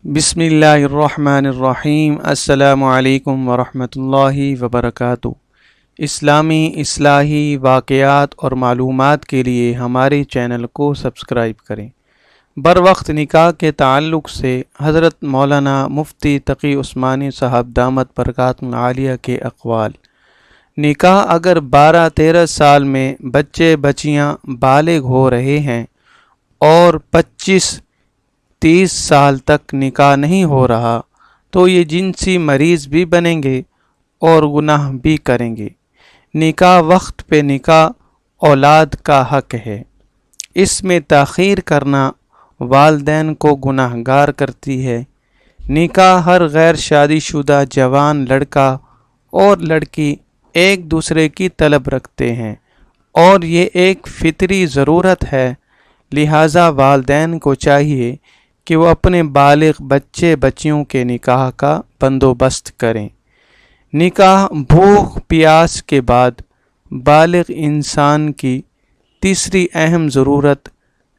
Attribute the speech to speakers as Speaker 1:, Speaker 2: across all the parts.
Speaker 1: بسم اللہ الرحمن الرحیم۔ السلام علیکم ورحمۃ اللہ وبرکاتہ۔ اسلامی اصلاحی واقعات اور معلومات کے لیے ہمارے چینل کو سبسکرائب کریں۔ بروقت نکاح کے تعلق سے حضرت مولانا مفتی تقی عثمانی صاحب دامت برکاتہ عالیہ کے اقوال: نکاح اگر 12-13 سال میں بچے بچیاں بالغ ہو رہے ہیں اور 25-30 سال تک نکاح نہیں ہو رہا تو یہ جنسی مریض بھی بنیں گے اور گناہ بھی کریں گے۔ نکاح وقت پہ نکاح اولاد کا حق ہے، اس میں تاخیر کرنا والدین کو گناہ گار کرتی ہے۔ نکاح ہر غیر شادی شدہ جوان لڑکا اور لڑکی ایک دوسرے کی طلب رکھتے ہیں اور یہ ایک فطری ضرورت ہے، لہٰذا والدین کو چاہیے کہ وہ اپنے بالغ بچے بچیوں کے نکاح کا بندوبست کریں۔ نکاح بھوک پیاس کے بعد بالغ انسان کی تیسری اہم ضرورت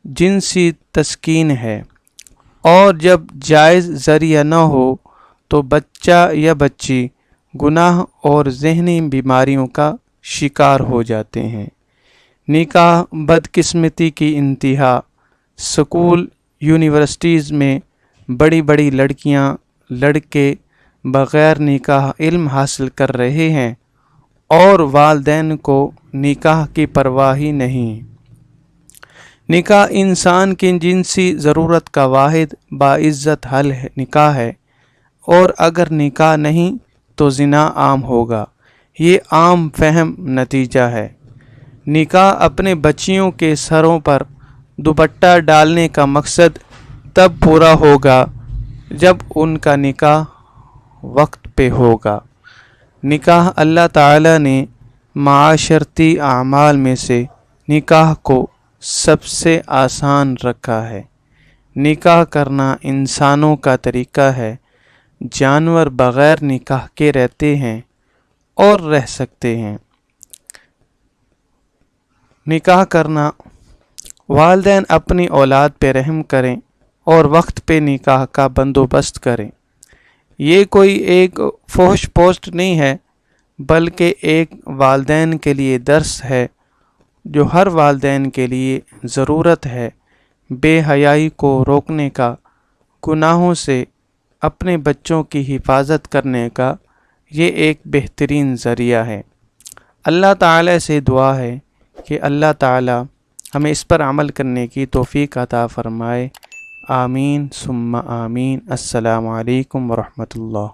Speaker 1: جنسی تسکین ہے، اور جب جائز ذریعہ نہ ہو تو بچہ یا بچی گناہ اور ذہنی بیماریوں کا شکار ہو جاتے ہیں۔ نکاح بدقسمتی کی انتہا۔ سکول یونیورسٹیز میں بڑی بڑی لڑکیاں لڑکے بغیر نکاح علم حاصل کر رہے ہیں اور والدین کو نکاح کی پرواہ ہی نہیں۔ نکاح انسان کی جنسی ضرورت کا واحد باعزت حل نکاح ہے، اور اگر نکاح نہیں تو زنا عام ہوگا، یہ عام فہم نتیجہ ہے۔ نکاح اپنے بچیوں کے سروں پر دوپٹہ ڈالنے کا مقصد تب پورا ہوگا جب ان کا نکاح وقت پہ ہوگا۔ نکاح اللہ تعالیٰ نے معاشرتی اعمال میں سے نکاح کو سب سے آسان رکھا ہے۔ نکاح کرنا انسانوں کا طریقہ ہے، جانور بغیر نکاح کے رہتے ہیں اور رہ سکتے ہیں۔ نکاح کرنا، والدین اپنی اولاد پہ رحم کریں اور وقت پہ نکاح کا بندوبست کریں۔ یہ کوئی ایک فحش پوسٹ نہیں ہے، بلکہ ایک والدین کے لیے درس ہے جو ہر والدین کے لیے ضرورت ہے۔ بے حیائی کو روکنے کا، گناہوں سے اپنے بچوں کی حفاظت کرنے کا یہ ایک بہترین ذریعہ ہے۔ اللہ تعالیٰ سے دعا ہے کہ اللہ تعالیٰ ہمیں اس پر عمل کرنے کی توفیق عطا فرمائے۔ آمین ثم آمین۔ السلام علیکم ورحمۃ اللہ۔